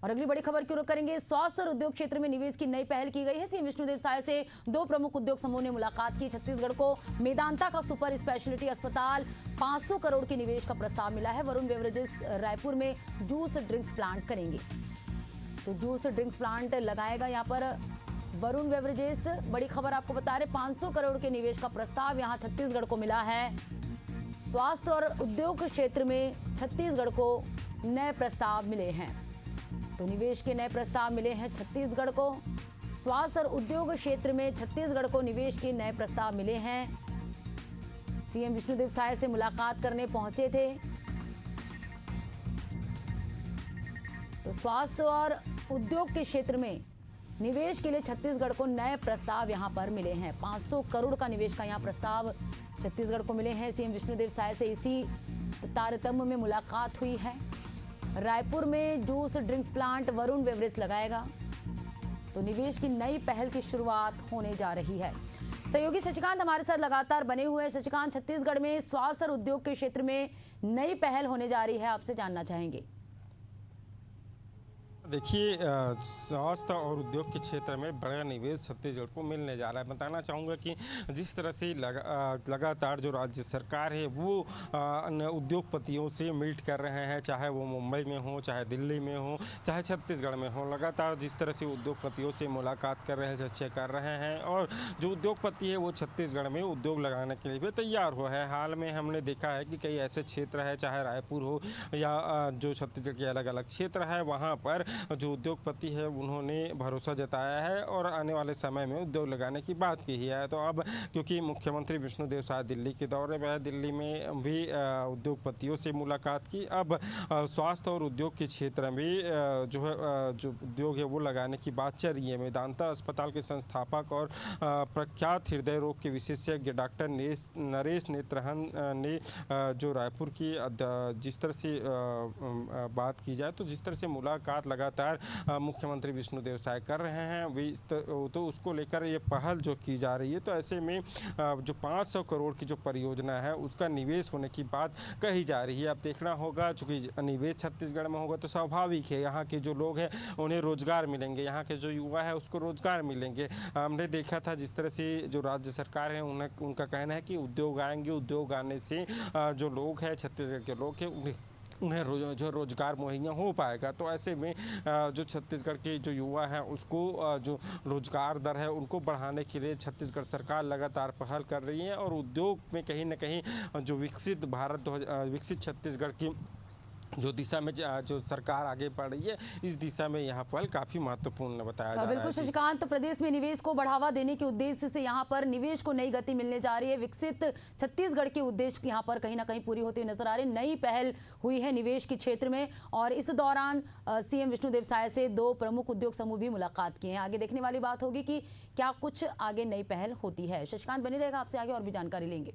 और अगली बड़ी खबर की रुख करेंगे। स्वास्थ्य और उद्योग क्षेत्र में निवेश की नई पहल की गई है। सीएम विष्णुदेव साय से दो प्रमुख उद्योग समूह ने मुलाकात की। छत्तीसगढ़ को मेदांता का सुपर स्पेशलिटी अस्पताल 500 करोड़ के निवेश का प्रस्ताव मिला है। वरुण बेवरेजेस रायपुर में जूस ड्रिंक्स प्लांट करेंगे, तो जूस ड्रिंक्स प्लांट लगाएगा यहाँ पर वरुण बेवरेजेस। बड़ी खबर आपको बता रहे, 500 करोड़ के निवेश का प्रस्ताव यहाँ छत्तीसगढ़ को मिला है। स्वास्थ्य और उद्योग क्षेत्र में छत्तीसगढ़ को नए प्रस्ताव मिले हैं, तो निवेश के नए प्रस्ताव मिले हैं छत्तीसगढ़ को। स्वास्थ्य और उद्योग क्षेत्र में छत्तीसगढ़ को निवेश के नए प्रस्ताव मिले हैं। सीएम विष्णुदेव साय से मुलाकात करने पहुंचे थे, तो स्वास्थ्य और उद्योग के क्षेत्र में निवेश के लिए छत्तीसगढ़ को नए प्रस्ताव यहां पर मिले हैं। 500 करोड़ का निवेश का यहां प्रस्ताव छत्तीसगढ़ को मिले हैं। सीएम विष्णुदेव साय से इसी तारतम्य में मुलाकात हुई है। रायपुर में juice drinks plant Varun beverage लगाएगा, तो निवेश की नई पहल की शुरुआत होने जा रही है। सहयोगी शशिकांत हमारे साथ लगातार बने हुए हैं। शशिकांत, छत्तीसगढ़ में स्वास्थ्य और उद्योग के क्षेत्र में नई पहल होने जा रही है, आपसे जानना चाहेंगे। देखिए, स्वास्थ्य और उद्योग के क्षेत्र में बड़ा निवेश छत्तीसगढ़ को मिलने जा रहा है। बताना चाहूँगा कि जिस तरह से लगातार जो राज्य सरकार है वो उद्योगपतियों से मीट कर रहे हैं, चाहे वो मुंबई में हो, चाहे दिल्ली में हो, चाहे छत्तीसगढ़ में हो। लगातार जिस तरह से उद्योगपतियों से मुलाकात कर रहे हैं, चर्चा कर रहे हैं, और जो उद्योगपति है वो छत्तीसगढ़ में उद्योग लगाने के लिए भी तैयार हुआ है। हाल में हमने देखा है कि कई ऐसे क्षेत्र है, चाहे रायपुर हो या जो छत्तीसगढ़ के अलग अलग क्षेत्र है, वहाँ पर जो उद्योगपति है उन्होंने भरोसा जताया है और आने वाले समय में उद्योग लगाने की बात की है। तो अब क्योंकि मुख्यमंत्री विष्णुदेव साय दिल्ली के दौरे में है, दिल्ली में भी उद्योगपतियों से मुलाकात की। अब स्वास्थ्य और उद्योग के क्षेत्र में जो उद्योग है वो लगाने की बात चल रही है। मेदांता अस्पताल के संस्थापक और प्रख्यात हृदय रोग के विशेषज्ञ डॉक्टर नरेश नेत्रहन ने जो रायपुर की जिस तरह से बात की जाए, तो जिस तरह से मुलाकात लगातार मुख्यमंत्री विष्णुदेव साय कर रहे हैं, तो उसको लेकर ये पहल जो की जा रही है, तो ऐसे में जो 500 करोड़ की जो परियोजना है उसका निवेश होने की बात कही जा रही है। अब देखना होगा, चूँकि निवेश छत्तीसगढ़ में होगा तो स्वाभाविक है यहाँ के जो लोग हैं उन्हें रोजगार मिलेंगे, यहाँ के जो युवा है उसको रोजगार मिलेंगे। हमने देखा था जिस तरह से जो राज्य सरकार है उनका कहना है कि उद्योग आएंगे, उद्योग आने से जो लोग हैं, छत्तीसगढ़ के लोग हैं, उन्हें जो रोजगार मुहैया हो पाएगा। तो ऐसे में जो छत्तीसगढ़ के जो युवा हैं उसको जो रोजगार दर है उनको बढ़ाने के लिए छत्तीसगढ़ सरकार लगातार पहल कर रही है, और उद्योग में कहीं ना कहीं जो विकसित छत्तीसगढ़ की जो दिशा में जो सरकार आगे बढ़ रही है, इस दिशा में यहाँ पहल काफी महत्वपूर्ण बताया जा रहा है। बिल्कुल शशिकांत, तो प्रदेश में निवेश को बढ़ावा देने के उद्देश्य से यहाँ पर निवेश को नई गति मिलने जा रही है। विकसित छत्तीसगढ़ के उद्देश्य यहाँ पर कहीं ना कहीं पूरी होती हुई नजर आ रही है। नई पहल हुई है निवेश के क्षेत्र में, और इस दौरान सीएम विष्णुदेव साय से दो प्रमुख उद्योग समूह भी मुलाकात किए हैं। आगे देखने वाली बात होगी कि क्या कुछ आगे नई पहल होती है। शशिकांत बने रहेगा, आपसे आगे और भी जानकारी लेंगे।